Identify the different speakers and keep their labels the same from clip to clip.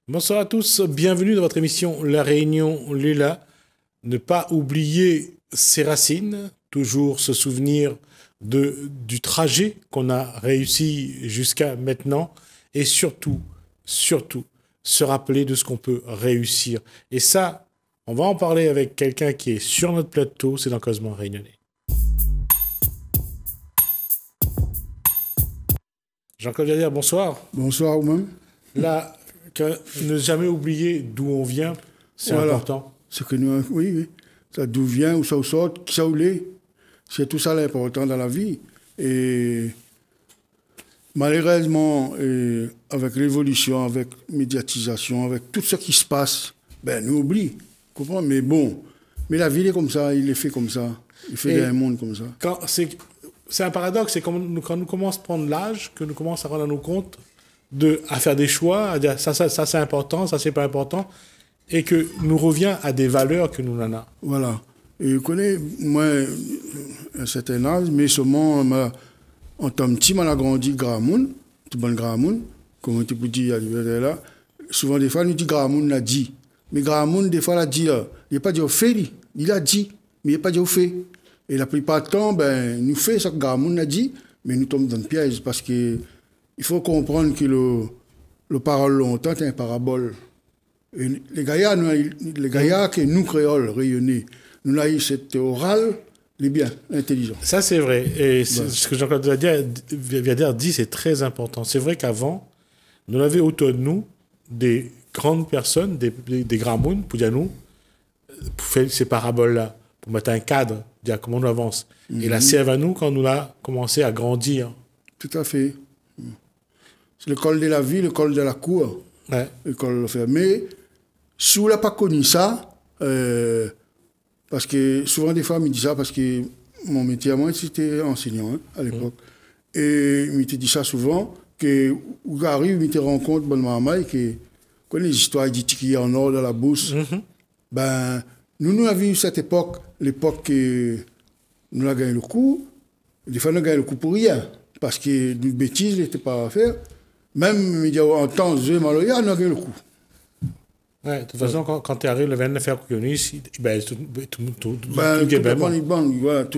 Speaker 1: Bonsoir à tous, bienvenue dans votre émission La Réunion Lila. Ne pas oublier ses racines, toujours se souvenir du trajet qu'on a réussi jusqu'à maintenant et surtout, se rappeler de ce qu'on peut réussir. Et ça, on va en parler avec quelqu'un qui est sur notre plateau, c'est dans Cosmo Réunionnais. Jean-Claude Jadir, bonsoir.
Speaker 2: Bonsoir vous-même.
Speaker 1: Là, ne jamais oublier d'où on vient, c'est important.
Speaker 2: C'est que nous, oui. Ça, d'où vient, où ça sort, qui ça est. C'est tout ça l'important dans la vie. Et malheureusement, avec l'évolution, avec la médiatisation, avec tout ce qui se passe, nous oublions. Comprends? Mais bon, mais la vie il est comme ça, il est fait comme ça. Il fait un monde comme ça.
Speaker 1: C'est un paradoxe, c'est quand nous commençons à prendre l'âge, que nous commençons à rendre nous compte à faire des choix, à dire ça c'est important, ça c'est pas important, et que nous revient à des valeurs que nous en avons.
Speaker 2: Voilà. Et je connais, moi, un certain âge, mais seulement, en tant que petit, on a grandi Gramoun, tout bon Gramoun, comme tu peux dire, là. Souvent, des fois, nous dit Gramoun l'a dit. Mais Gramoun, des fois, l'a dit, là. Il n'a pas dit au fait, il a dit, mais il n'a pas dit au fait. Et la plupart du temps, nous faisons ce que Gramoun a dit, mais nous tombons dans le piège parce que il faut comprendre que le parole longtemps est un parabole. Et les gaillards que nous, créoles, rayonnés, nous avons cette orale, les bien, intelligent.
Speaker 1: Ça, c'est vrai. Et ce que Jean-Claude Jadir dit, c'est très important. C'est vrai qu'avant, nous avions autour de nous des grandes personnes, des grands mondes, pour dire nous, pour faire ces paraboles-là, pour mettre un cadre, dire comment on avance. Et la serve à nous quand nous avons commencé à grandir.
Speaker 2: Tout à fait. C'est le col de la vie, le col de la cour.
Speaker 1: Ouais.
Speaker 2: Le col de faire. Mais si vous n'avez pas connu ça, parce que souvent des fois, je me dis ça parce que mon métier à moi, c'était enseignant à l'époque. Et je me dit ça souvent, que où j'arrive, je me rends compte, bonne maman, que les histoires d'Itiki en or dans la bourse, nous avions eu cette époque, l'époque que nous avons gagné le coup, des fois nous avons gagné le coup pour rien, parce que d'une bêtise, il n'était pas à faire. Même en temps de Maloya, nous avons gagné le coup.
Speaker 1: Ouais, de toute façon, quand tu arrives le 29 février, tout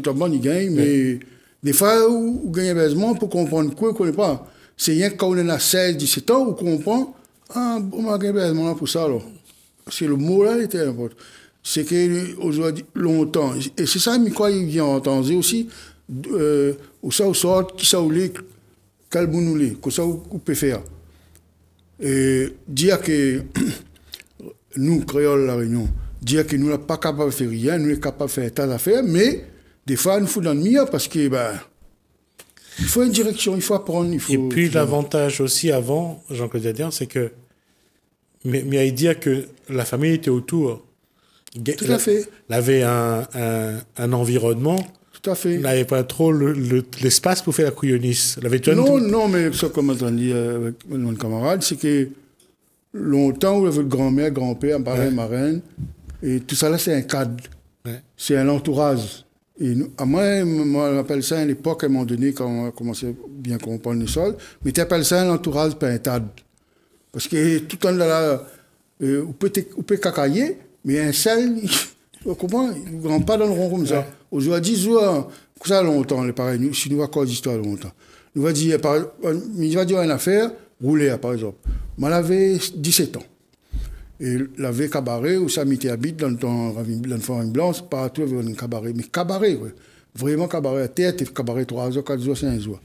Speaker 2: le monde il gagne, mais des fois, vous gagnez besoin pour comprendre quoi, qu'on ne pas. C'est rien que quand on a 16, 17 ans, on comprend, on a gagné besoin pour ça, alors. Parce que le mot là, il était important. C'est qu'aujourd'hui, longtemps, et c'est ça, mais quoi, il vient entendre aussi, où ça, où sort, qui ça, où les, quel bon nous les, que ça, où peut faire. Et dire que nous, créoles la Réunion, dire que nous ne sommes pas capables de faire rien, nous sommes capables de faire un tas d'affaires, mais des fois, nous faut dans le mire parce que, il faut une direction, il faut apprendre.
Speaker 1: Et puis, l'avantage aussi avant, Jean-Claude Jadir, c'est que, mais à dire que la famille était autour.
Speaker 2: Tout à fait.
Speaker 1: Il avait un environnement.
Speaker 2: Tout à fait.
Speaker 1: Il n'avait pas trop l'espace pour faire la couillonnisse.
Speaker 2: Non, mais ça, comme on dit avec mon camarade, c'est que longtemps, on avait le grand-mère, grand-père, parrain, marraine, et tout ça là, c'est un cadre. Ouais. C'est un entourage. Et moi, on appelle ça à l'époque, à un moment donné, quand on a commencé à bien comprendre le sol, mais tu appelles ça un entourage, pas un cadre. Parce que tout le temps, là, on peut cacailler, mais un seul, tu comprends, il ne rentre pas dans le rond comme ça. Aujourd'hui, comme ça longtemps, pareil, si nous avons d'histoire longtemps. Nous va dire, il va dire une affaire, rouler, par exemple. Moi, j'avais 17 ans. Et l'avait cabaret, où ça m'était habite dans le forêt blanche, partout, il y avait un cabaret. Mais cabaret, ouais. Vraiment cabaret à tête, et cabaret 3 jours, 4 jours, 5 jours.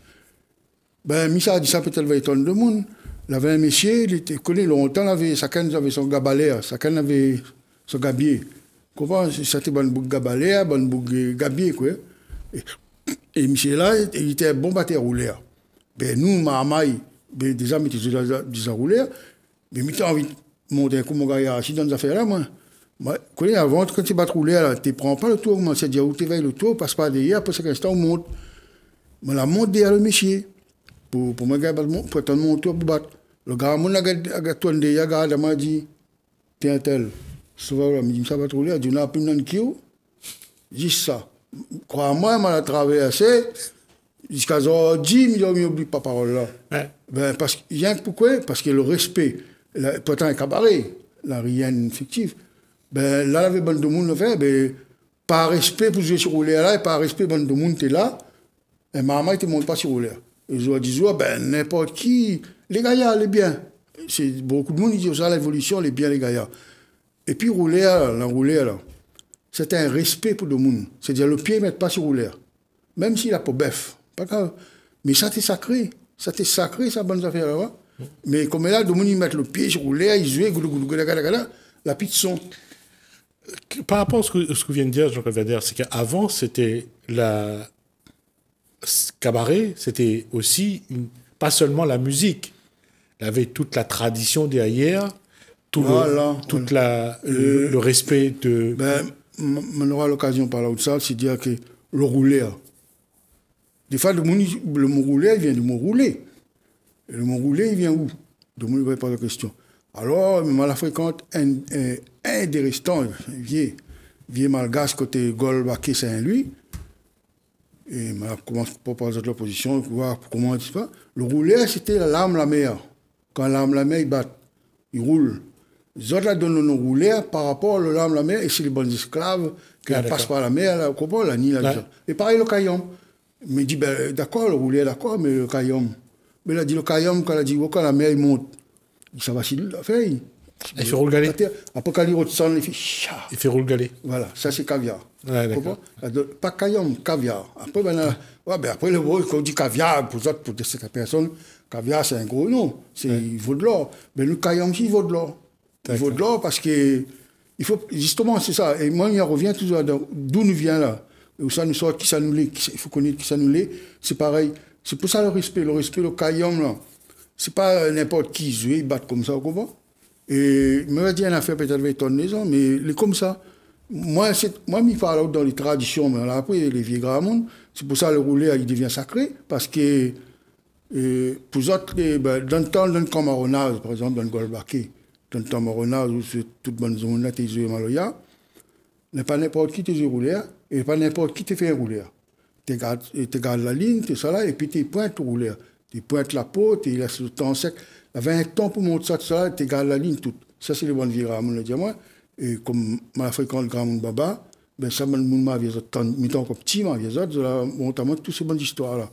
Speaker 2: Micha a dit ça peut-être va étonner le monde. Il avait un monsieur, il était connu longtemps, chacun avait son gabalet, chacun avait son gabier. Comment c'était bon bouc gabalet, bon bouc gabier, quoi. Et monsieur là, il était un bon batteur rouleur. Nous, Mahamay, déjà, nous étions déjà rouleurs, mais nous avons envie de monter un coup, mon gars, ici dans les affaires là, moi. Avant, quand tu vas rouler, tu ne prends pas le tour, moi, c'est dire où tu vas le tour, passe pas derrière, après chaque instant, on monte. On la monte derrière le monsieur. Pour moi, pour attendre mon tour pour battre. Le gars, mon gars, tourné derrière, le gars, m'a dit, t'es un tel. Souvent, il me dit, ça va te rouler, il dit, on a pris dans le kiou. Juste ça. Crois-moi, on a traversé. Jusqu'à aujourd'hui, il n'y a pas parole là. Ouais. Rien que pourquoi? Parce que le respect. Pourtant, un cabaret, la rien fictive. Ben, là, il y avait bon de monde, ben, par respect pour jouer sur roulé là, et par respect, bon de monde, t'es là, et maman, ne monte pas sur roulé. Et je dis, ben, n'importe qui, les gaillards, les biens. Beaucoup de monde, ils disent ça, l'évolution, les biens, les gaillards. Et puis, roulé là, c'était un respect pour le monde. C'est-à-dire, le pied ne met pas sur roulé. Même s'il n'a pas bœuf. Pas grave. Mais ça, c'est sacré. Ça, c'est sacré, ça, bonne affaire là-bas. Mais comme là, le monde, ils mettent le pied sur roulé, ils jouent, la petite son.
Speaker 1: Par rapport à ce que vient de dire Jean-Claude Vader, c'est qu'avant, c'était la cabaret, c'était aussi pas seulement la musique. Il y avait toute la tradition derrière, le respect de...
Speaker 2: Ben, on aura l'occasion de parler de ça, c'est dire que le roulé, des fois, le mot roulé, il vient du mot rouler. Et le mot roulé, il vient où? Donc, on ne va pas la question. Alors, je la fréquente un des restants, vieux malgache côté Golbaké Saint-Louis. Et je commence à proposer l'opposition, voir comment on dit ça. Le rouler, c'était la lame la mer. Quand la lame la mer, il roule. Les autres là donnent le nom rouler par rapport à la lame la mer, et c'est les bons esclaves qui passent par la mer, là, comment la nuit, là. Et pareil, le caillon. Mais il dit, ben, d'accord, le rouler, d'accord, mais le caillon. Mais il a dit, le caillon, quand il a dit, quand la mer, il monte. Ça va s'il l'a fait.
Speaker 1: Il fait rouler.
Speaker 2: Après, quand il ressent, il fait cha.
Speaker 1: Il fait rouler.
Speaker 2: Voilà, ça c'est caviar.
Speaker 1: Ouais,
Speaker 2: pas caillon, caviar. Après, après le mot, quand on dit caviar, pour cette personne, caviar c'est un gros nom. Il vaut de l'or. Mais le caillon aussi, il vaut de l'or. Il vaut de l'or parce que, il faut, justement, c'est ça. Et moi, il revient toujours d'où nous vient là. Où ça nous sort, qui ça nous l'est. Il faut connaître qui ça nous l'est. C'est pareil. C'est pour ça le respect. Le caillon là. C'est pas n'importe qui joue, ils battent comme ça, comment? Et je me dis une affaire peut-être avec ton maison, mais les comme ça. Moi, je parle dans les traditions, mais après, les vieux grands, c'est pour ça que le roulé, il devient sacré, parce que pour autres, dans le temps d'un camaronnage, par exemple, dans le Golbaké, dans le temps maronnage, où c'est toute bonne zone là, tu joues Maloya, n'est pas n'importe qui te joue roulé, et pas n'importe qui te fait rouler. Tu gardes la ligne, tu es ça là, et puis tu pointes au roulé. Tu pointes la peau, tu laisses le temps sec. Il y avait un temps pour monter ça, tu gardes la ligne toute. Ça, c'est le bon vieux Ramon, le diamant. Et comme je fréquente le grand monde Baba, ben ça, le monde m'a vu tant comme petit, m'a vu notamment toutes ces bonnes histoires-là.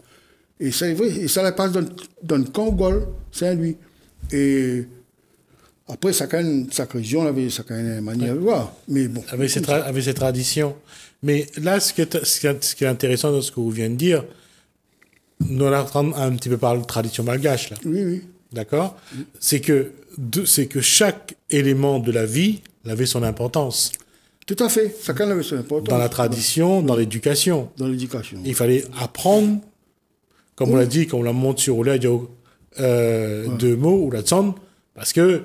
Speaker 2: Et ça, est vrai, et ça la passe dans le Congol, Saint-Louis. Et après, chacun sa région avait chacun manière de voir. Mais bon.
Speaker 1: Avec ses traditions. Mais là, ce qui est intéressant dans ce que vous venez de dire, nous allons prendre un petit peu par la tradition malgache, là.
Speaker 2: Oui, oui.
Speaker 1: D'accord? Oui. C'est que chaque élément de la vie avait son importance.
Speaker 2: Tout à fait. Chacun avait son importance.
Speaker 1: Dans la tradition, dans l'éducation.
Speaker 2: Dans l'éducation.
Speaker 1: Il fallait apprendre, comme on l'a dit, quand on la monte sur Oula, il y a deux mots, ou la tson, parce que.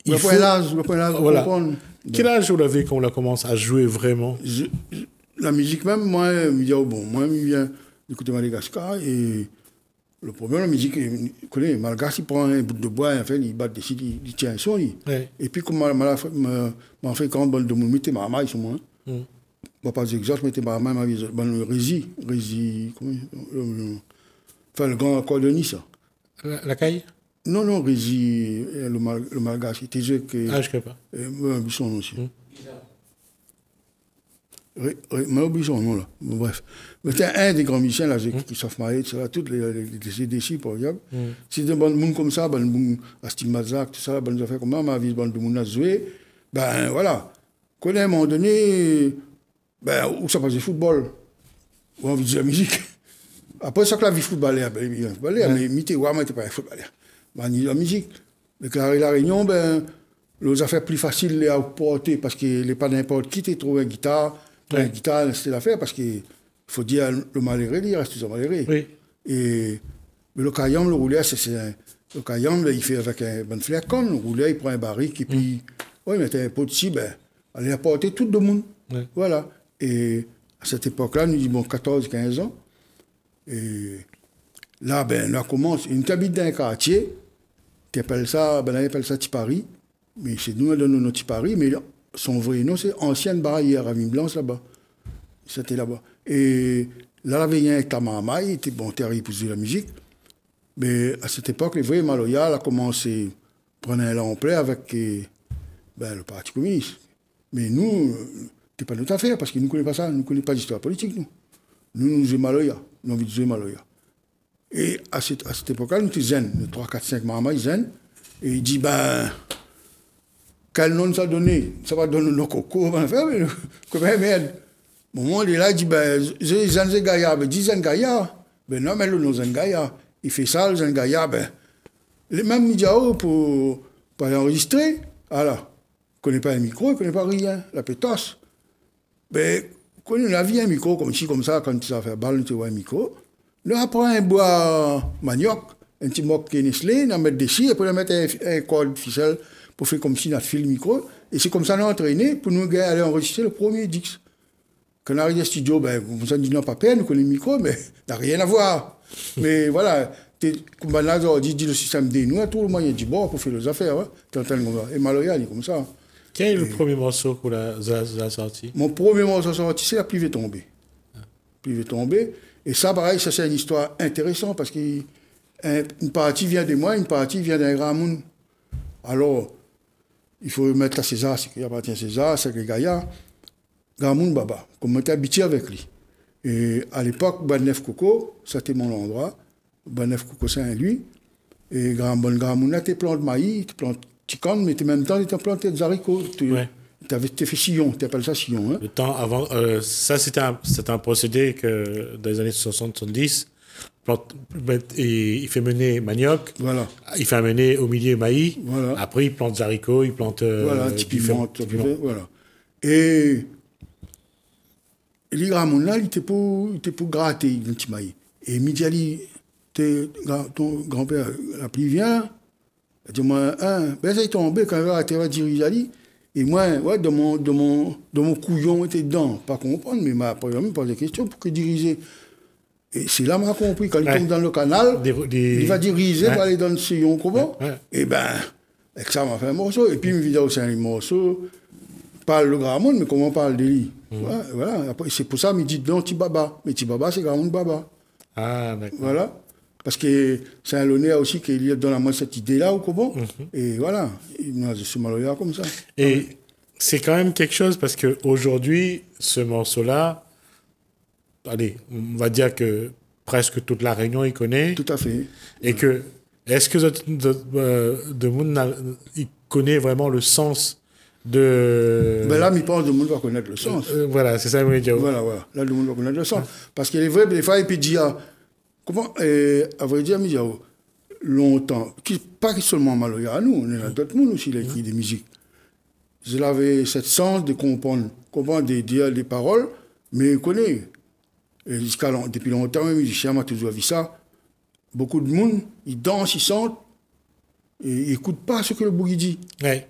Speaker 2: Il faut l'âge,
Speaker 1: voilà. Quel âge vous l'avez quand on la commence à jouer vraiment?
Speaker 2: La musique même, moi, je viens d'écouter Madagascar et le problème, la musique, vous connaissez, Malgache, il prend un bout de bois, en fait, il bat dessus, il tient un son. Et puis, comme m'a fait quand de mon métier, ma maille, sur moi. Pas exact, je mettais ma maille, le rési, enfin, le grand accordéoniste, ça.
Speaker 1: La caille?
Speaker 2: Non, rési, le Malgache, il était joué que.
Speaker 1: Ah, je ne connais pas.
Speaker 2: Un buisson aussi. Mais oublié son nom là. Bref. Mais c'était un des grands musiciens là, qui savent marier, toutes les décis, par exemple. C'est des bonnes monde comme ça, Astim Mazak, tout ça, bonnes affaires comme ça, ma vie, bonne de monde à jouer. Ben voilà. Quand à un moment donné, où ça passe le football, où on vit de la musique. Après ça, que la vie footballère, mais Mité, moi, j'étais pas un footballeur. Ben, il y a la musique. Mais la Réunion, les affaires plus faciles à porter, parce qu'il n'est pas n'importe qui, tu trouves une guitare. La guitare, c'est l'affaire parce qu'il faut dire le malheureux, il reste toujours malheureux. Oui. Mais le caillon, le rouleur, le caillon, il fait avec un bon flacon. Le rouleur, il prend un barrique et puis, il met un pot dessus, il a apporté tout le monde. Oui. Voilà. Et à cette époque-là, nous disons 14-15 ans. Et là, là commence. Une habite dans un quartier, on appelle ça Tipari. Mais c'est nous qui donnons notre Tipari, mais son vrai nom, c'est Ancienne Barrière à Vime-Blanche, là-bas. C'était là-bas. Et là, il y avait un avec ta maman, il était bon, terrible pour jouer la musique. Mais à cette époque, les vrais Maloya a commencé prenait l'ampleur avec le Parti communiste. Mais nous, c'est pas notre affaire, parce qu'ils ne connaissent pas ça, nous ne connaissons pas l'histoire politique, nous. Nous sommes Maloya, nous avons envie de jouer Maloya. Et à cette époque-là, nous étions zen, nous 3, 4, 5 mamans zen, et il dit, quel nom ça a donné? Ça va donner nos cocos, on va faire, mais comment merde? Au moment où il est là, il dit, j'ai zen Gaïa, dit zen Gaïa. Non, mais le nom zen Gaïa. Il fait ça, le zen Gaïa, les mêmes médias pour enregistrer, voilà. Il ne connaît pas le micro, il ne connaît pas rien, la pétasse. Quand on a vu un micro comme ci, comme ça, quand tu as fait balle, tu vois un micro, on apprend un bois manioc, un petit moque qui est Nestlé, on met dessus, et puis on met un corde ficelle pour faire comme si on a fait le micro. Et c'est comme ça qu'on a entraîné pour nous aller enregistrer le premier Dix. Quand on arrive au studio, comme ça, on dit non, pas peine, on connaît le micro, mais ça n'a rien à voir. Mais voilà, comme là, on dit le système D, nous, tout le monde dit bon, pour faire les affaires, hein. Et Maloya, il est comme ça.
Speaker 1: Quel est le premier morceau que la sorti?
Speaker 2: Mon premier morceau sorti, c'est La pluie va tomber. Pluie va tomber. Et ça, pareil, ça c'est une histoire intéressante parce qu'une partie vient de moi, une partie vient d'un grand monde. Alors, il faut mettre à César, ce qui appartient à César, c'est que Gaïa, grand monde Baba, comme on était habitué avec lui. Et à l'époque, Banef Coco, c'était mon endroit. Banef Coco, c'est lui. Et grand monde, là, tu plantes maïs, tu plantes Ticon, mais en même temps, tu as planté des haricots. Tu avais fait sillon, tu appelles ça sillon. Hein?
Speaker 1: Le temps avant, ça c'était un procédé que dans les années 60-70, il fait mener manioc,
Speaker 2: voilà.
Speaker 1: Il fait mener au milieu maïs,
Speaker 2: voilà.
Speaker 1: Après il plante des haricots, il plante
Speaker 2: typiquement. Voilà. Et les grands là, il était pour gratter le petit maïs. Et midi, ton grand-père, la pluie vient. Il dit, moi, ça est tombé quand il va diriger. Et moi, dans mon couillon, était dedans. Pas comprendre, mais m'a posé des questions pour que diriger. Et c'est là que j'ai compris. Quand il tombe dans le canal, il va diriger, va aller dans le sillon, comment? Et avec ça, m'a fait un morceau. Et puis, une vidéo, c'est un morceau. Parle le grand monde, mais comment on parle de lui? Voilà. Après, c'est pour ça qu'il me dit, non, Tibaba. Mais Tibaba, c'est grand monde Baba.
Speaker 1: Ah, d'accord.
Speaker 2: Voilà. Parce que c'est un honneur aussi qu'il y a dans la main cette idée-là, ou comment. Et voilà, je suis Maloya comme ça.
Speaker 1: Et c'est quand même quelque chose, parce qu'aujourd'hui, ce morceau-là, allez, on va dire que presque toute la Réunion, il connaît.
Speaker 2: Tout à fait.
Speaker 1: Et que, est-ce que de monde, il connaît vraiment le sens de...
Speaker 2: Là, il pense que le monde va connaître le sens.
Speaker 1: Voilà, c'est ça que je voulais dire.
Speaker 2: Voilà. Là, le monde va connaître le sens. Parce qu'il est vrai, des fois, il peut dire... Comment, à vrai dire, il y a longtemps, pas seulement Maloya, nous, on est là, d'autres mondes aussi, qui des musiques. Je l'avais cette sens de comprendre des paroles, mais il connaît. Et depuis longtemps, les musiciens m'ont toujours vu ça. Beaucoup de monde, ils dansent, ils chantent, et ils n'écoutent pas ce que le boogie dit.
Speaker 1: Oui,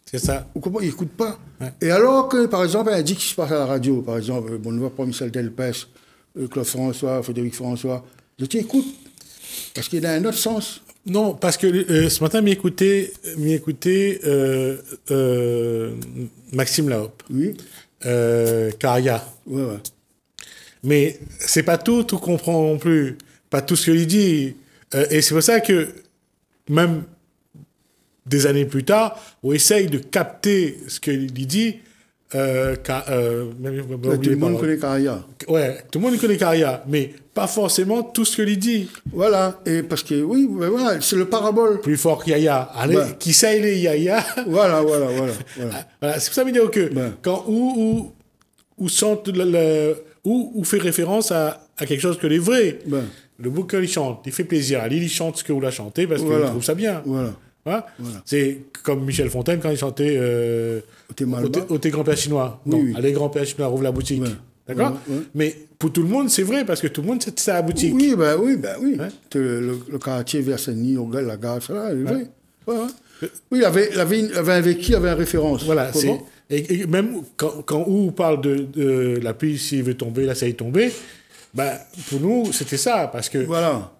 Speaker 1: c'est ça.
Speaker 2: Ou comment ils n'écoutent pas.
Speaker 1: Ouais.
Speaker 2: Et alors que, par exemple, un dit qui se passe à la radio, par exemple, on ne voit pas Michel Delpech, Claude François, Frédéric François, je t'écoute, parce qu'il a un autre sens.
Speaker 1: Non, parce que ce matin, m'y écoutait Maxime Lahope.
Speaker 2: Oui.
Speaker 1: Caria.
Speaker 2: Ouais.
Speaker 1: Mais c'est pas tout comprend non plus. Pas tout ce qu'il dit. Et c'est pour ça que, même des années plus tard, on essaye de capter ce qu'il dit.
Speaker 2: Tout le monde connaît Caria.
Speaker 1: Ouais, tout le monde connaît Caria, mais pas forcément tout ce que il dit.
Speaker 2: Voilà, et parce que oui, voilà, c'est le parabole.
Speaker 1: Plus fort que Yaya. Allez, qui ça il est Yaya.
Speaker 2: Voilà.
Speaker 1: C'est pour ça que je veux dire que quand où chante où fait référence à quelque chose que les vrais. Le bouquin il chante, il fait plaisir. Allez, il chante ce que vous l'a chanté parce qu'il trouve ça bien.
Speaker 2: Voilà.
Speaker 1: C'est comme Michel Fontaine quand il chantait au thé grand-père chinois. Non, allez, grand-père chinois, rouvre la boutique. D'accord. Mais pour tout le monde, c'est vrai, parce que tout le monde, c'est sa boutique.
Speaker 2: Oui. Hein? Le quartier Verseny, la gare, ça là, c'est vrai. Oui, il avait un vécu, il avait une référence.
Speaker 1: Voilà. Et même quand on parle de la pluie, s'il veut tomber, là, ça y est tombé, pour nous, c'était ça. Parce que,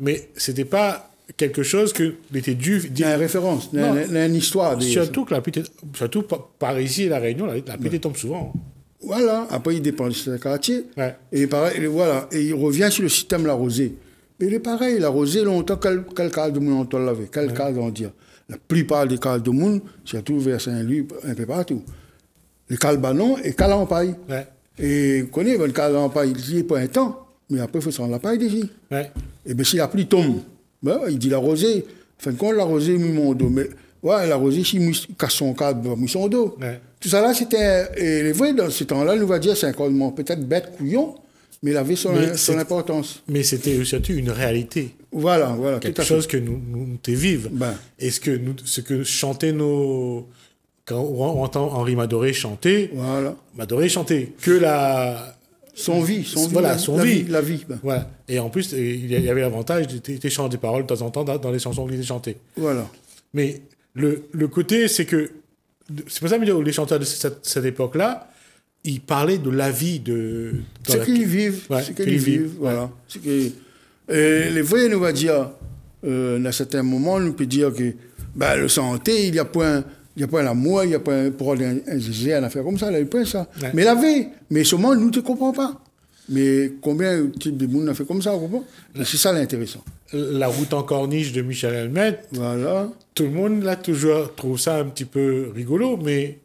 Speaker 1: mais c'était pas quelque chose que était dû...
Speaker 2: Il y a une référence, il y a une histoire.
Speaker 1: Surtout que la pluie, surtout par ici et la Réunion, la pluie tombe souvent.
Speaker 2: Voilà, après il dépend du quartier.
Speaker 1: Ouais.
Speaker 2: Et pareil, voilà, et il revient sur le système la rosée. Mais il est pareil, la rosée, longtemps, quel cas de mon entend l'avait, quel cas on dit. la plupart des cales de monde, surtout vers Saint-Louis, un peu partout. Les cales ballons et cales en paille.
Speaker 1: Ouais.
Speaker 2: Et vous connaissez, le cale en paille, il n'y a pas un temps, mais après, il faut s'en la paille déjà.
Speaker 1: Ouais.
Speaker 2: Et bien, si la pluie tombe, ben, il dit l'arroser. En fin de compte, l'arroser, mis mon dos. Mais, ouais, l'arroser, si il casse son cadre, mis son dos.
Speaker 1: Ouais.
Speaker 2: Tout ça là, c'était. Et les vrais, dans ce temps-là, nous va dire, c'est un cordement peut-être bête, couillon, mais il avait son importance.
Speaker 1: Mais c'était surtout une réalité.
Speaker 2: Voilà,
Speaker 1: Quelque chose que nous te vivons.
Speaker 2: Ben.
Speaker 1: Et ce que chantaient nos. Quand on entend Henri Madoré chanter,
Speaker 2: Voilà.
Speaker 1: Madoré chantait que la.
Speaker 2: Son vie.
Speaker 1: Voilà, son vie.
Speaker 2: La vie. Ben.
Speaker 1: Voilà. Et en plus, il y avait l'avantage de chanter des paroles de temps en temps dans les chansons qu'il chantait.
Speaker 2: Voilà.
Speaker 1: Mais le côté, c'est que. C'est pour ça que les chanteurs de cette époque-là, ils parlaient de la vie de.
Speaker 2: Ce qu'ils vivent.
Speaker 1: Ouais,
Speaker 2: ce qu'ils vivent. Voilà. Les vrais, nous va dire, à certains moments, nous peut dire que ben, le santé, il n'y a point l'amour, il n'y a pas pour un zizé, une affaire comme ça, il n'y a pas ça. Ouais. Mais la vie, mais seulement nous ne te comprenons pas. Mais combien de types de monde a fait comme ça, on comprend? C'est ça l'intéressant.
Speaker 1: La route en corniche de Michel Helmet,
Speaker 2: voilà.
Speaker 1: Tout le monde là toujours trouve ça un petit peu rigolo, mais...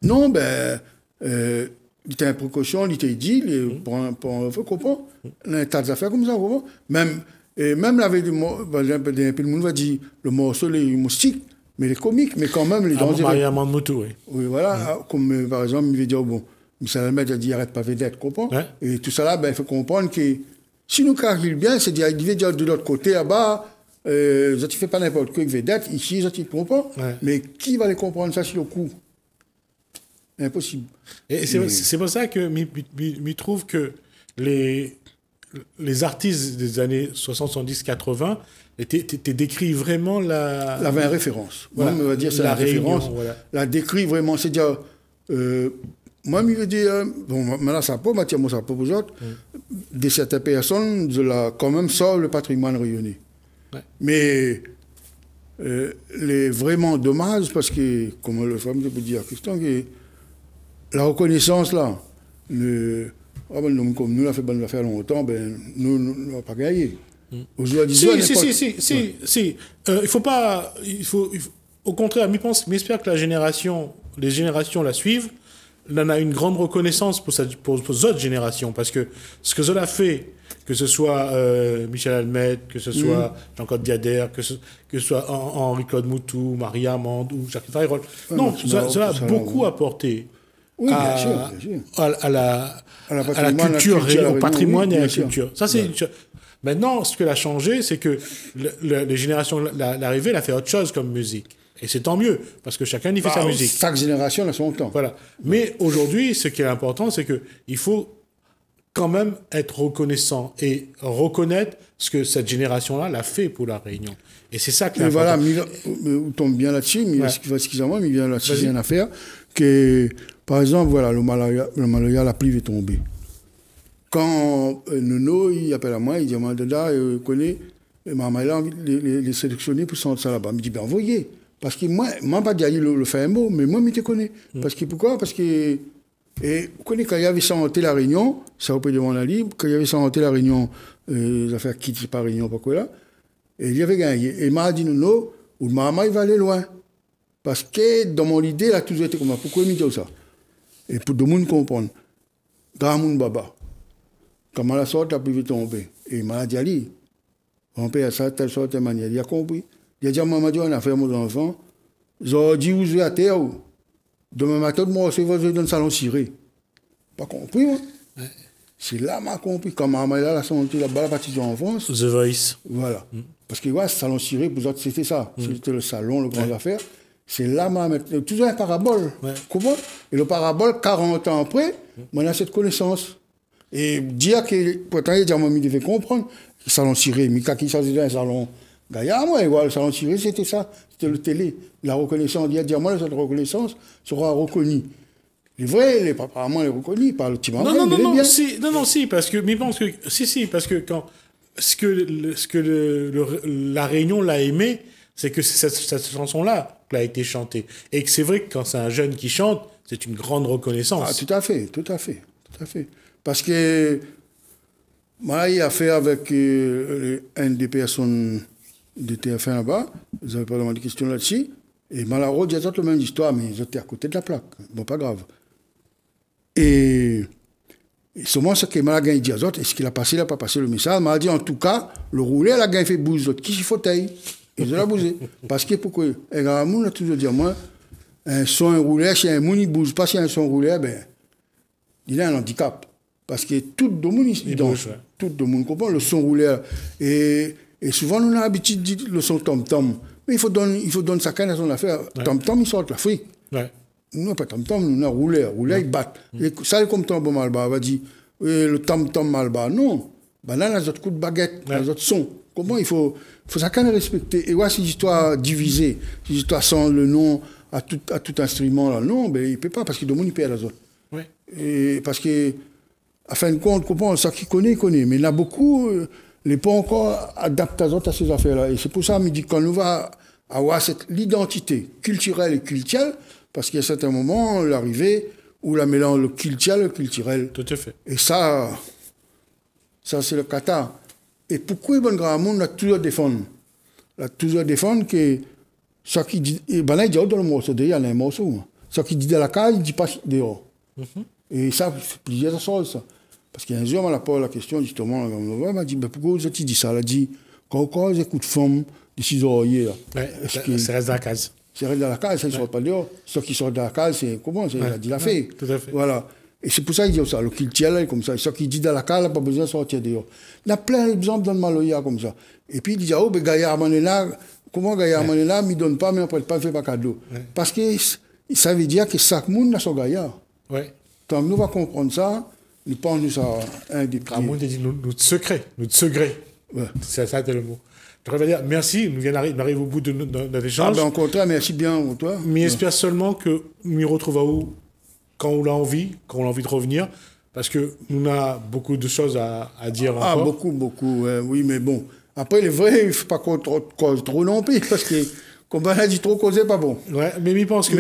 Speaker 2: Non, ben, il était une précaution, il était dit, pour un comprendre, il y a un tas d'affaires comme ça, on comprend? Même la veille du mot, par exemple, le monde va dire, le morceau, les moustiques, mais les comiques, mais quand même les dangers.
Speaker 1: Maria Mandmoutou, oui.
Speaker 2: Oui, voilà, comme par exemple, il veut dire, bon, Michel Helmet a dit, arrête pas vedette, comprends? Ouais. Et tout ça là, ben, il faut comprendre que si nous calculons bien, c'est-à-dire, il veut dire de l'autre côté, là-bas, ça ne fait pas n'importe quoi avec vedette, ici, ça ne comprend pas. Ouais. Mais qui va les comprendre ça sur le coup? Impossible.
Speaker 1: Et c'est pour ça que je trouve que les artistes des années 60, 70, 80 décrivent vraiment la...
Speaker 2: La vraie référence. Voilà. Moi, on va dire c'est la référence. Voilà. La décrit vraiment. C'est-à-dire, moi, je veux dire, bon, maintenant, ça peut, moi, ça peut pour autres, de certaines personnes, quand même, sort le patrimoine rayonné. Ouais. Mais les vraiment dommage, parce que, comme le femme peut dire, Christian, que la reconnaissance, là, comme nous, l'a fait longtemps, ben, nous n'avons pas gagné.
Speaker 1: Si. Il faut pas... au contraire, j'espère que les générations la suivent. On a une grande reconnaissance pour les autres générations, parce que ce que Zola fait, que ce soit Michel Helmet, que ce soit Jean-Claude Diader, que ce soit Henri-Claude Moutou, Maria Amand ou Jacques Tayrol, non, Zola a beaucoup apporté à la culture, au patrimoine et à la culture. Ça, c'est Maintenant, ce qu'elle a changé, c'est que les générations, l'arrivée, elle a fait autre chose comme musique. Et c'est tant mieux, parce que chacun y fait sa musique.
Speaker 2: Chaque génération a son temps.
Speaker 1: Voilà. Mais aujourd'hui, ce qui est important, c'est qu'il faut quand même être reconnaissant et reconnaître ce que cette génération-là l'a fait pour la Réunion. Et c'est ça qui est important.
Speaker 2: Voilà, on tombe bien là-dessus, mais excusez-moi, mais il y a là-dessus, c'est une affaire que, par exemple, voilà, le Malaya, la pluie est tombée. Quand Nono, il appelle à moi, il dit, moi, Dada, je connais, maman, il a envie de les sélectionner pour sortir ça là-bas. Il me dit, ben, envoyez. Parce que moi, pas dit le fait un mot, mais moi, je te connais. Parce que, pourquoi? Parce que, et, vous connaissez, quand il y avait chanté la Réunion, ça, vous pouvez demander à lui, quand il y avait chanté la Réunion, les affaires quitte par Réunion, pas quoi là, et il y avait gagné. Et il m'a dit, non, ou maman, il va aller loin. Parce que, dans mon idée, il a toujours été comme ça. Pourquoi il me dit ça? Et pour tout le monde comprendre, Gamoun Baba, quand la sorte, la pluie tombée. Et il m'a dit, Ali, on peut ça, telle sorte, telle manière. Il a compris. Il a dit à maman, on a fait mon enfant. J'ai dit, vous êtes à terre. Demain matin, moi, je vais dans le salon ciré. Pas compris, moi. Ouais. C'est là que j'ai compris. Quand maman est là, la santé, là-bas, la partie en France.
Speaker 1: The Voice.
Speaker 2: Voilà. Parce que, ouais, ce salon ciré, pour autres, c'était ça. C'était le salon, le grand affaire. C'est là que toujours un parabole. Ouais. Comment? Et le parabole, 40 ans après, on a cette connaissance. Et dire que, pourtant, il devait comprendre. Le salon ciré, mais quand il s'agit d'un salon gaillard, moi, le salon ciré, c'était ça. C'était le télé. La reconnaissance, il dit, moi, cette reconnaissance sera reconnue. Les vrais, apparemment, les reconnus par le petit maman.
Speaker 1: Si, parce que, mais pense que, parce que quand, la Réunion l'a aimé, c'est que cette chanson-là a été chantée. Et que c'est vrai que quand c'est un jeune qui chante, c'est une grande reconnaissance.
Speaker 2: Ah, tout à fait. Parce que, moi, il a fait avec une des personnes de TF1 là-bas, ils n'avaient pas demandé de questions là-dessus. Et Malaro dit la même histoire, mais ils étaient à côté de la plaque. Bon, pas grave. Et seulement ce que Malaga dit aux autres, est-ce qu'il a passé, il n'a pas passé le message. Il m'a dit en tout cas, le roulé, la gagne fait bouge, l'autre qui s'y fauteuil. Ils ont bougé. Parce que pourquoi? Et Ramon a toujours dit, moi, un son roulé, si un moun il bouge pas, si un son roulé, ben, il a un handicap. Parce que tout le monde il danse. Ouais. Tout le monde comprend le son roulé. Et souvent, nous avons l'habitude de dire le son tom-tom. Mais il faut donner sa canne à son affaire. Ouais. Tom-tom, il sort de l'Afrique. Ouais. Nous n'avons pas tom-tom, nous avons roulé. Roulé, il bat. Et ça, c'est comme tom malba. On va dire, le tom-tom malba. Non. Ben là, il y a d'autres coups de baguette, il y a d'autres sons. Comment il faut sa canne respecter. Et voici l'histoire divisée. L'histoire sans le nom à tout instrument. Là. Non, ben, il ne peut pas, parce que le monde, il perd les autres. Ouais. Et parce que, à fin de compte, comprend, ça qui connaît, il connaît. Mais il y en a beaucoup, les pas encore adaptés à ces affaires-là. Et c'est pour ça, je me dis, quand nous va avoir l'identité culturelle et culturelle, parce qu'il y a certains moments, l'arrivée, où la mélange le culturel.
Speaker 1: Tout à fait.
Speaker 2: Et ça c'est le kata. Et pourquoi le grand monde l'a toujours défendu? L'a toujours défendu que ce qui dit, et ben là, il dit dans le morceau, il y a un morceau. Ce qui dit dans la case, il ne dit pas dehors. Et ça, c'est plusieurs choses, ça. Parce qu'un jour, on m'a posé la question, justement, elle m'a dit, ben, pourquoi vous avez dit ça? Elle a dit, quand vous écoutez femme de 6 oreillers,
Speaker 1: ça reste dans la case.
Speaker 2: Ça reste dans la case, ça ne sort pas dehors. Ceux qui sortent de la case, c'est comment? C'est dit la fée.
Speaker 1: Tout à fait.
Speaker 2: Voilà. Et c'est pour ça qu'il dit ça, le culturel, comme ça. Ce qui dit dans la case, il n'a pas besoin de sortir dehors. Il y a plein d'exemples dans le Maloya, comme ça. Et puis il dit, oh, ben, Gaillard Manela, comment Gaillard Manela ne me donne pas, mais après, il ne fait pas cadeau. Parce que ça veut dire que chaque monde a son Gaillard. Quand nous va comprendre ça, nous pensons ça un des premiers.
Speaker 1: Ramon dit notre secret. Ouais. C'est ça, c'est le mot. Je vais dire merci, nous arrivons au bout de notre échange.
Speaker 2: Au contraire, merci bien pour toi.
Speaker 1: Mais j'espère seulement que nous retrouvons quand on a envie de revenir, parce que nous avons beaucoup de choses à dire encore.
Speaker 2: Ah, beaucoup, oui, mais bon. Après, le vrai, il ne faut pas qu'on cause trop non plus, parce que comme on a dit trop causer, pas bon.
Speaker 1: Ouais, mais je pense que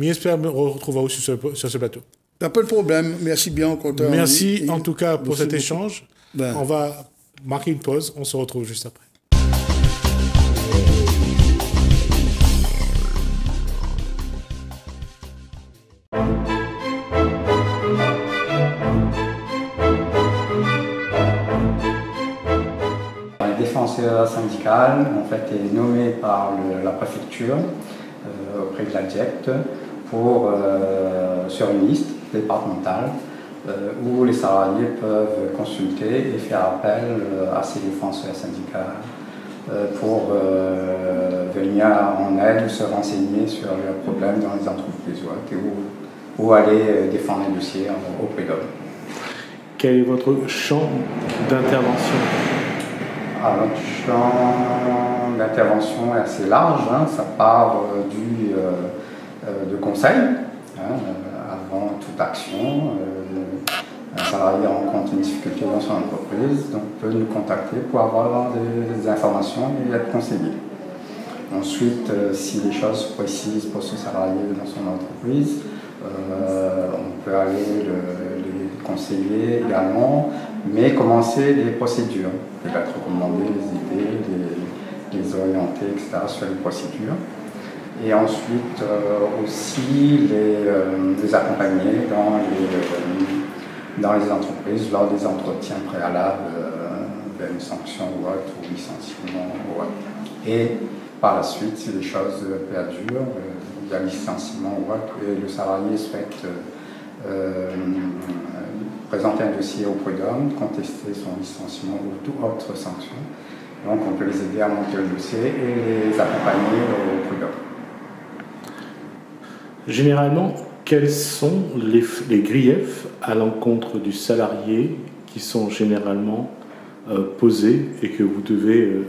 Speaker 1: j'espère me retrouver sur ce plateau.
Speaker 2: Pas de problème, merci bien au contraire.
Speaker 1: Merci en tout cas pour cet échange. On va marquer une pause, on se retrouve juste après.
Speaker 3: Le défenseur syndical en fait, est nommé par la préfecture auprès de l'ADJECT sur une liste départementale où les salariés peuvent consulter et faire appel à ces défenseurs syndicaux pour venir en aide ou se renseigner sur leurs problèmes dans les entreprises ou aller défendre un dossier au prud'homme.
Speaker 1: Quel est votre champ d'intervention?
Speaker 3: Alors, notre champ d'intervention est assez large, ça part de conseil, avant toute action. Un salarié rencontre une difficulté dans son entreprise, donc peut nous contacter pour avoir des informations et être conseillé. Ensuite, si les choses précises pour ce salarié dans son entreprise, on peut aller les conseiller également, mais commencer les procédures, peut-être recommander les idées, les orienter, etc. sur les procédures. Et ensuite aussi les accompagner dans les entreprises lors des entretiens préalables vers une sanction ou autre, ou licenciement ou autre. Et par la suite, si les choses perdurent, il y a licenciement ou autre, et le salarié souhaite présenter un dossier au prud'homme, contester son licenciement ou toute autre sanction. Donc on peut les aider à monter le dossier et les accompagner au prud'homme.
Speaker 1: Généralement, quels sont les griefs à l'encontre du salarié qui sont généralement posés et que vous devez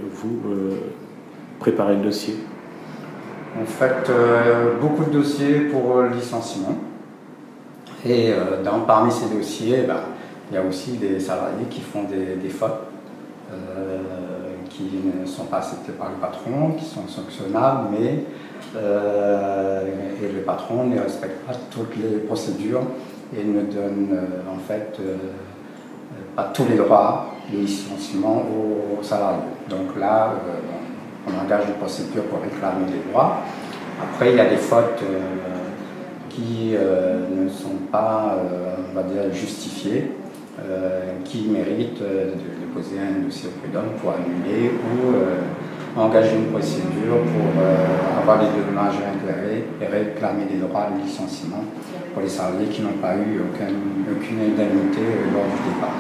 Speaker 1: préparer le dossier?
Speaker 3: En fait, beaucoup de dossiers pour licenciement. Et parmi ces dossiers, il y a aussi des salariés qui font des fautes qui ne sont pas acceptées par le patron, qui sont sanctionnables, mais et le patron ne respecte pas toutes les procédures et ne donne en fait pas tous les droits de licenciement aux salariés. Donc là, on engage une procédure pour réclamer des droits. Après, il y a des fautes qui ne sont pas, on va dire, justifiées, qui méritent de déposer un dossier au prud'homme pour annuler ou engager une procédure pour avoir des dommages et intérêts et réclamer des droits de licenciement pour les salariés qui n'ont pas eu aucune indemnité lors du départ.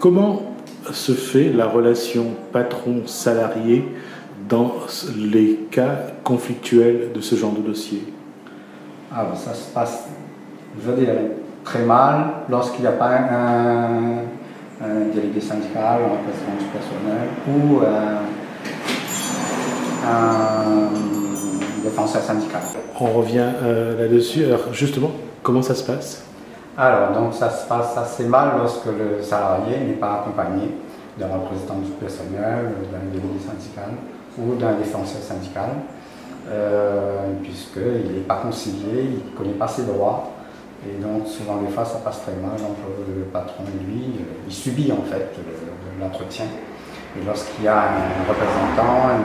Speaker 1: Comment se fait la relation patron-salarié dans les cas conflictuels de ce genre de dossier?
Speaker 3: Alors, ça se passe, je dirais, très mal lorsqu'il n'y a pas un délégué syndical, un représentant du personnel ou un défenseur syndical.
Speaker 1: On revient là-dessus. Alors justement, comment ça se passe?
Speaker 3: Alors, donc ça se passe assez mal lorsque le salarié n'est pas accompagné d'un représentant du personnel, d'un délégué syndical ou d'un défenseur syndical, puisqu'il n'est pas concilié, il ne connaît pas ses droits. Et donc, souvent, des fois, ça passe très mal. Donc, le patron, lui, il subit en fait l'entretien. Et lorsqu'il y a un représentant, un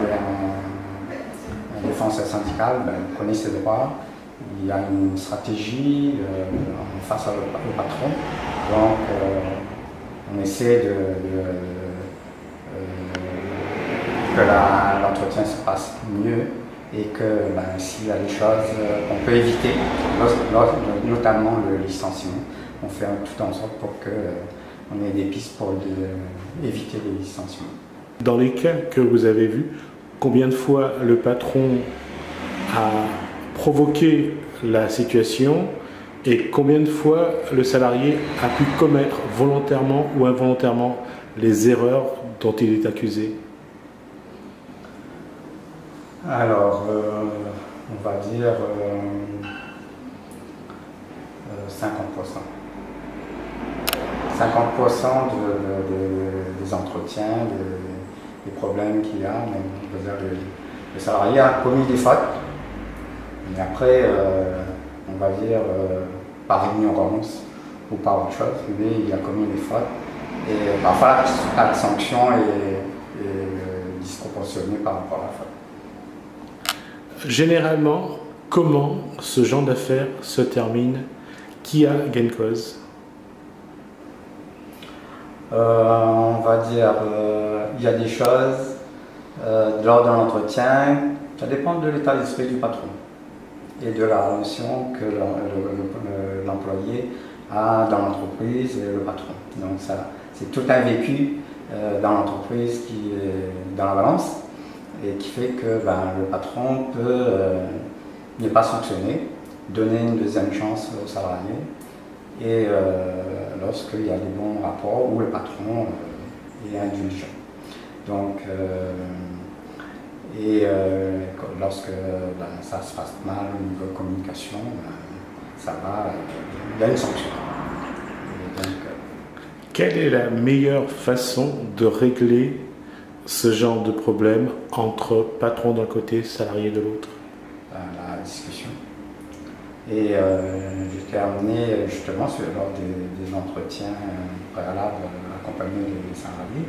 Speaker 3: défenseur syndical, il connaît ses droits. Il y a une stratégie face au patron. Donc, on essaie que l'entretien se passe mieux et que s'il y a des choses qu'on peut éviter, notamment le licenciement, on fait tout en sorte pour qu'on ait des pistes pour éviter les licenciements.
Speaker 1: Dans les cas que vous avez vus, combien de fois le patron a provoqué la situation et combien de fois le salarié a pu commettre volontairement ou involontairement les erreurs dont il est accusé?
Speaker 3: Alors, on va dire 50%. 50% des entretiens, des problèmes qu'il y a. On va dire le salarié a commis des fautes, mais après, on va dire par ignorance ou par autre chose, mais il a commis des fautes. Et parfois, la sanction est disproportionnée par rapport à la faute.
Speaker 1: Généralement, comment ce genre d'affaires se termine? Qui a gain de cause?
Speaker 3: On va dire, il y a des choses lors de l'entretien, ça dépend de l'état d'esprit du patron et de la relation que l'employé a dans l'entreprise et le patron. Donc ça, c'est tout un vécu dans l'entreprise qui est dans la balance et qui fait que le patron peut ne pas sanctionner, donner une deuxième chance aux salariés et lorsqu'il y a des bons rapports où le patron est indulgent. Donc, lorsque ça se passe mal au niveau de communication, ça va, il y a une sanction.
Speaker 1: Quelle est la meilleure façon de régler ce genre de problème entre patron d'un côté, salarié de l'autre?
Speaker 3: La discussion. Et j'ai terminé justement lors des entretiens préalables accompagnés des salariés,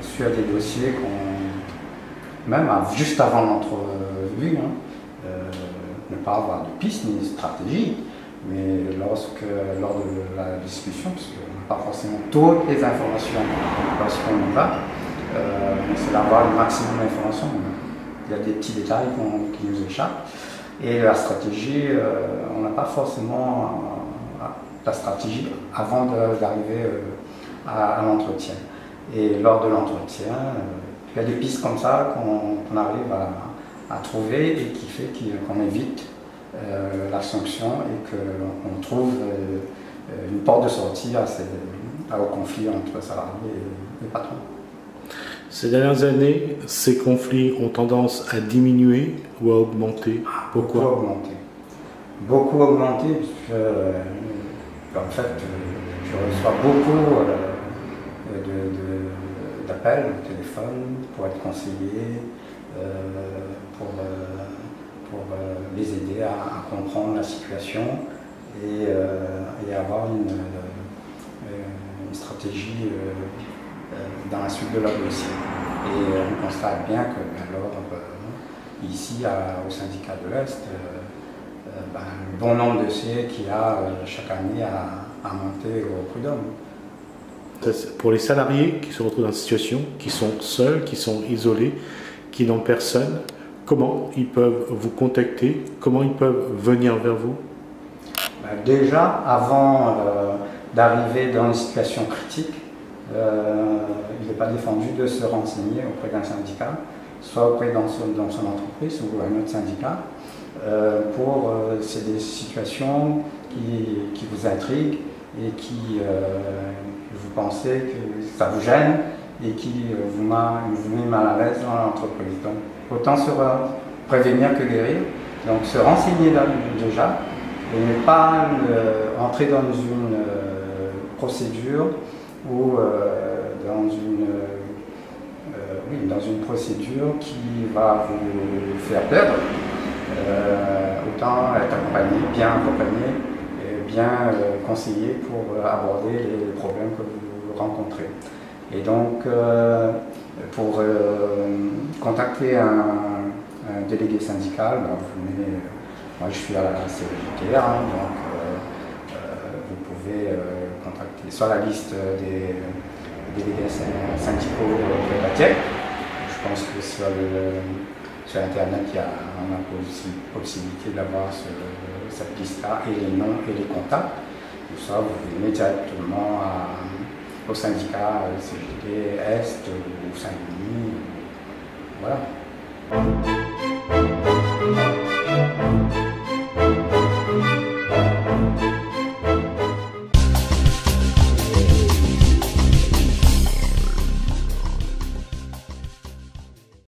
Speaker 3: sur des dossiers même juste avant l'entrevue, ne pas avoir de piste ni de stratégie, mais lors de la discussion, parce qu'on n'a pas forcément toutes les informations lorsqu'on y va, c'est d'avoir le maximum d'informations. Il y a des petits détails qui nous échappent. Et la stratégie, on n'a pas forcément la stratégie avant d'arriver à l'entretien. Et lors de l'entretien, il y a des pistes comme ça qu'on arrive à trouver et qui fait qu'on évite la sanction et qu'on trouve une porte de sortie au conflit entre salariés et patrons.
Speaker 1: Ces dernières années, ces conflits ont tendance à diminuer ou à augmenter. Pourquoi?
Speaker 3: Beaucoup augmenté, puisque en fait, je reçois beaucoup d'appels au téléphone pour être conseillé, pour les aider à comprendre la situation et avoir une stratégie dans la suite de leur dossier. Et on constate bien que alors, ici au syndicat de l'Est, le bon nombre de dossiers qu'il y a chaque année à monter au prud'homme.
Speaker 1: Pour les salariés qui se retrouvent dans une situation, qui sont seuls, qui sont isolés, qui n'ont personne, comment ils peuvent vous contacter? Comment ils peuvent venir vers vous?
Speaker 3: Déjà, avant d'arriver dans une situation critique, il n'est pas défendu de se renseigner auprès d'un syndicat, soit auprès dans son entreprise ou un autre syndicat, c'est des situations qui vous intriguent et qui vous pensez que ça vous gêne et qui vous met mal à l'aise dans l'entreprise. Donc autant se prévenir que guérir, donc se renseigner déjà et ne pas entrer dans une procédure ou dans une procédure qui va vous faire perdre. Autant être bien accompagné et bien conseillé pour aborder les problèmes que vous rencontrez. Et donc, pour contacter un délégué syndical, moi je suis à la CGT, donc vous pouvez contacter soit la liste des délégués syndicaux privataires. Je pense que sur Internet, on a possibilité d'avoir cette liste-là et les noms et les contacts. Tout ça, vous venez directement au syndicat CGT Est ou Saint-Denis. Voilà.